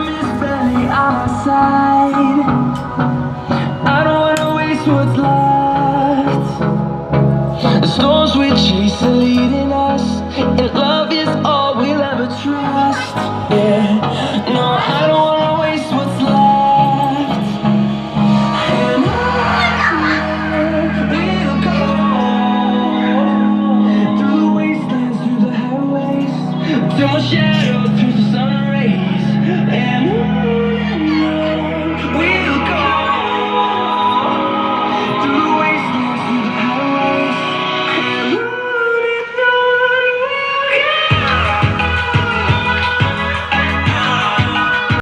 Time is barely on our side. I don't wanna waste what's left. The storms we chase